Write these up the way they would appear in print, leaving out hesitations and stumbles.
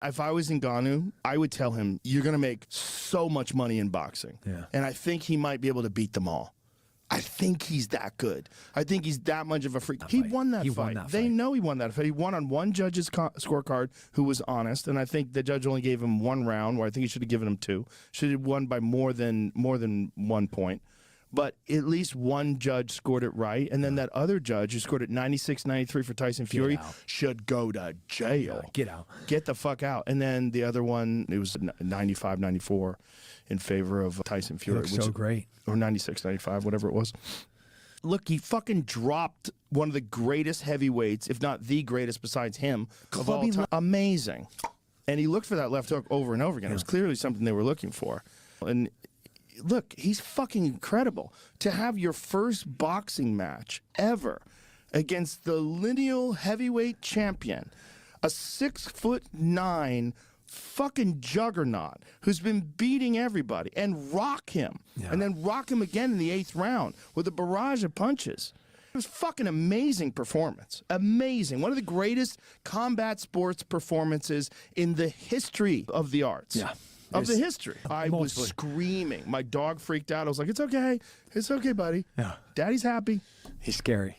If I was Ngannou, I would tell him, you're going to make so much money in boxing. Yeah. And I think he might be able to beat them all. I think he's that good. I think he's that much of a freak. He won that fight. They know he won that fight. He won on one judge's scorecard who was honest, and I think the judge only gave him one round, where I think he should have given him two. Should have won by more than 1 point. But at least one judge scored it right, and then that other judge who scored it 96-93 for Tyson Fury should go to jail. Yeah, get out. Get the fuck out. And then the other one, it was 95-94 in favor of Tyson Fury. Which so great. Or 96-95, whatever it was. Look, he fucking dropped one of the greatest heavyweights, if not the greatest besides him, of all time. Amazing. And he looked for that left hook over and over again. It was clearly something they were looking for. And look, he's fucking incredible. To have your first boxing match ever against the lineal heavyweight champion, a 6'9" fucking juggernaut who's been beating everybody, and rock him, and then rock him again in the 8th round with a barrage of punches. It was fucking amazing performance. Amazing. One of the greatest combat sports performances in the history of the arts. Yeah. Of the history. I was screaming. My dog freaked out. I was like, it's okay. It's okay, buddy. Yeah. Daddy's happy. He's scary.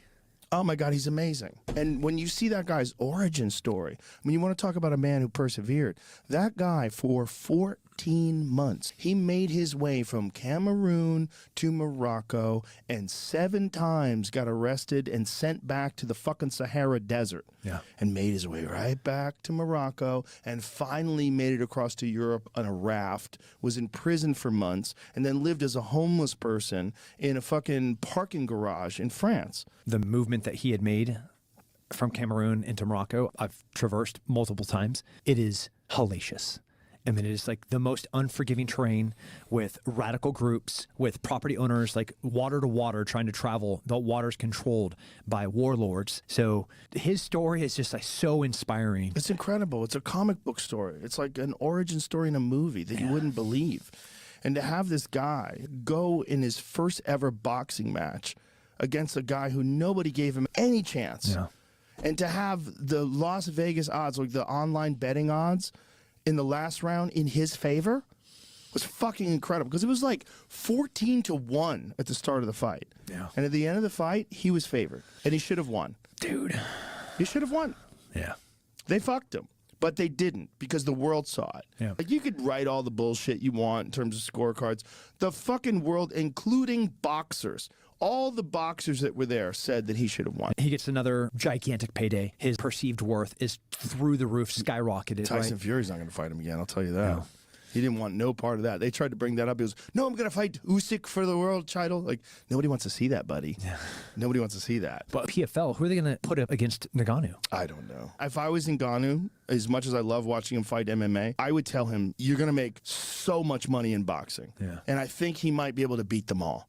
Oh, my God, he's amazing. And when you see that guy's origin story, I mean, you want to talk about a man who persevered. That guy, for 14 months, he made his way from Cameroon to Morocco, and 7 times got arrested and sent back to the fucking Sahara Desert. Yeah. And made his way right back to Morocco, and finally made it across to Europe on a raft, was in prison for months, and then lived as a homeless person in a fucking parking garage in France. The movement that he had made from Cameroon into Morocco, I've traversed multiple times. It is hellacious. I mean, it is like the most unforgiving terrain, with radical groups, with property owners, like water to water, trying to travel. The water's controlled by warlords. So his story is just like so inspiring. It's incredible. It's a comic book story. It's like an origin story in a movie that you wouldn't believe. And to have this guy go in his first ever boxing match against a guy who nobody gave him any chance. Yeah. And to have the Las Vegas odds, like the online betting odds, in the last round in his favor was fucking incredible, because it was like 14-1 at the start of the fight. Yeah. And at the end of the fight, he was favored, and he should have won. Dude. He should have won. Yeah. They fucked him, but they didn't, because the world saw it. Yeah. Like, you could write all the bullshit you want in terms of scorecards. The fucking world, including boxers, all the boxers that were there said that he should have won. He gets another gigantic payday. His perceived worth is through the roof, skyrocketed. Tyson Fury's not going to fight him again, I'll tell you that. No. He didn't want no part of that. They tried to bring that up. He was, no, I'm going to fight Usyk for the world title. Like, nobody wants to see that, buddy. Yeah. Nobody wants to see that. But PFL, who are they going to put up against Ngannou? I don't know. If I was Ngannou, as much as I love watching him fight MMA, I would tell him, you're going to make so much money in boxing. Yeah. And I think he might be able to beat them all.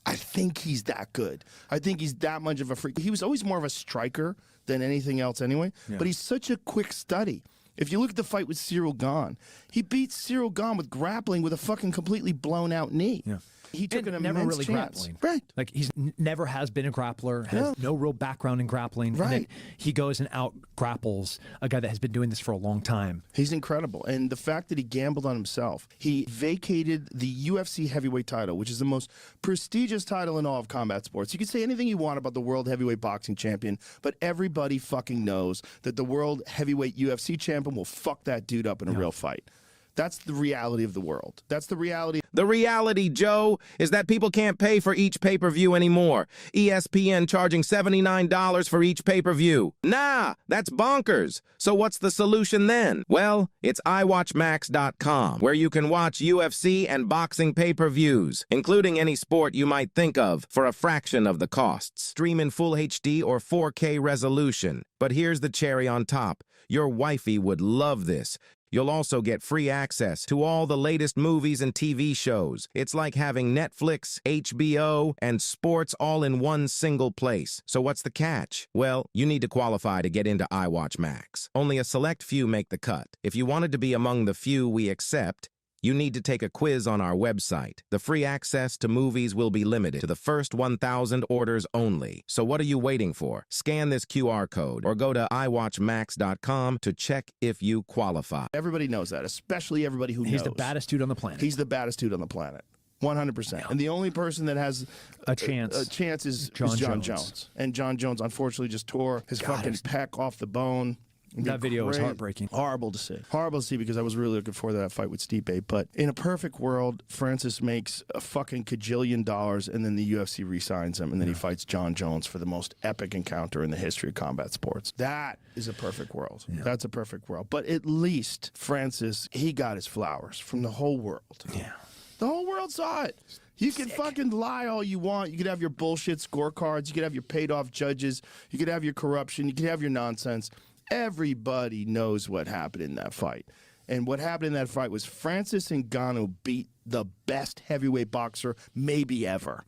I think he's that good. I think he's that much of a freak. He was always more of a striker than anything else anyway, but he's such a quick study. If you look at the fight with Cyril Gane, he beat Cyril Gane with grappling with a fucking completely blown out knee. Yeah. He took an never immense really chance. grappling. Right. Like, he's never has been a grappler, has no real background in grappling. Right. And then he goes and out grapples a guy that has been doing this for a long time. He's incredible. And the fact that he gambled on himself, he vacated the UFC heavyweight title, which is the most prestigious title in all of combat sports. You can say anything you want about the world heavyweight boxing champion, but everybody fucking knows that the world heavyweight UFC champion will fuck that dude up in a real fight. That's the reality of the world. That's the reality. The reality, Joe, is that people can't pay for each pay-per-view anymore. ESPN charging $79 for each pay-per-view. Nah, that's bonkers. So what's the solution then? Well, it's iWatchMax.com, where you can watch UFC and boxing pay-per-views, including any sport you might think of, for a fraction of the costs. Stream in full HD or 4K resolution. But here's the cherry on top. Your wifey would love this. You'll also get free access to all the latest movies and TV shows. It's like having Netflix, HBO, and sports all in one single place. So what's the catch? Well, you need to qualify to get into iWatch Max. Only a select few make the cut. If you wanted to be among the few we accept, You need to take a quiz on our website. The free access to movies will be limited to the first 1,000 orders only. So what are you waiting for? Scan this QR code or go to iwatchmax.com to check if you qualify. Everybody knows that, especially everybody who knows. He's the baddest dude on the planet. He's the baddest dude on the planet. 100%. And the only person that has a chance is John Jones. And John Jones, unfortunately, just tore his fucking pec off the bone. That video was heartbreaking. Horrible to see. Horrible to see because I was really looking forward to that fight with Stipe. But in a perfect world, Francis makes a fucking cajillion dollars and then the UFC re-signs him and then he fights John Jones for the most epic encounter in the history of combat sports. That is a perfect world. Yeah. That's a perfect world. But at least Francis, he got his flowers from the whole world. Yeah. The whole world saw it. You can fucking lie all you want. You could have your bullshit scorecards. You could have your paid-off judges. You could have your corruption. You could have your nonsense. Everybody knows what happened in that fight. And what happened in that fight was Francis Ngannou beat the best heavyweight boxer maybe ever.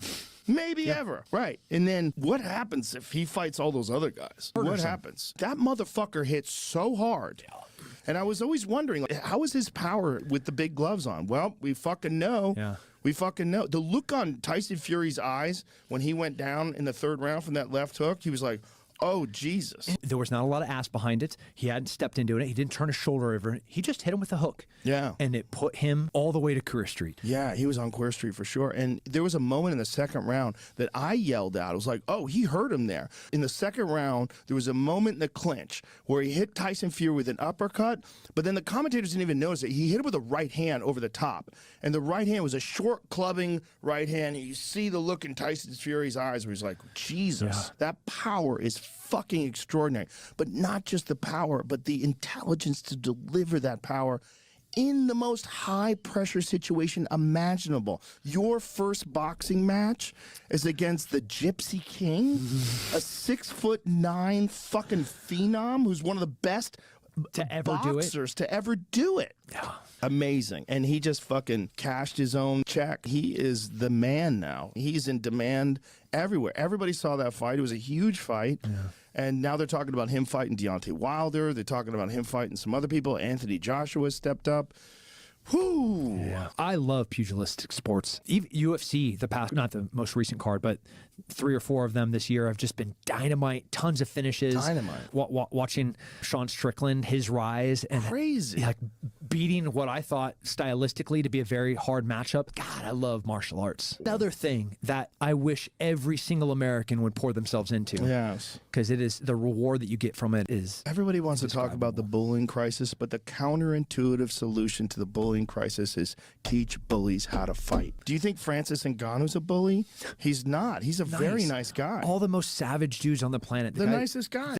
Maybe ever. Right. And then what happens if he fights all those other guys? What happens? That motherfucker hits so hard. And I was always wondering, like, how is his power with the big gloves on? Well, we fucking know. Yeah. We fucking know. The look on Tyson Fury's eyes when he went down in the third round from that left hook, he was like, oh, Jesus. There was not a lot of ass behind it. He hadn't stepped into it. He didn't turn his shoulder over. He just hit him with a hook. Yeah. And it put him all the way to Queer Street. Yeah, he was on Queer Street for sure. And there was a moment in the second round that I yelled out. I was like, oh, he hurt him there. In the second round, there was a moment in the clinch where he hit Tyson Fury with an uppercut, but then the commentators didn't even notice it. He hit him with a right hand over the top. And the right hand was a short clubbing right hand. And you see the look in Tyson Fury's eyes where he's like, Jesus, that power is fucking extraordinary. But not just the power, but the intelligence to deliver that power in the most high-pressure situation imaginable. Your first boxing match is against the Gypsy King, a 6'9" fucking phenom who's one of the best to ever boxers to ever do it. Yeah. Amazing. And he just fucking cashed his own check. He is the man now. He's in demand everywhere. Everybody saw that fight. It was a huge fight. Yeah. And now they're talking about him fighting Deontay Wilder. They're talking about him fighting some other people. Anthony Joshua stepped up. Whoo! Yeah. I love pugilistic sports. Even UFC, the past, not the most recent card, but 3 or 4 of them this year have just been dynamite. Tons of finishes. Dynamite. Watching Sean Strickland, his rise, and crazy, like beating what I thought stylistically to be a very hard matchup. God, I love martial arts. Another thing that I wish every single American would pour themselves into. Yes, because it is the reward that you get from it is. Everybody wants to talk about the bullying crisis, but the counterintuitive solution to the bullying crisis is teach bullies how to fight. Do you think Francis Ngannou's a bully? He's not. He's a very nice guy. All the most savage dudes on the planet. The nicest guy.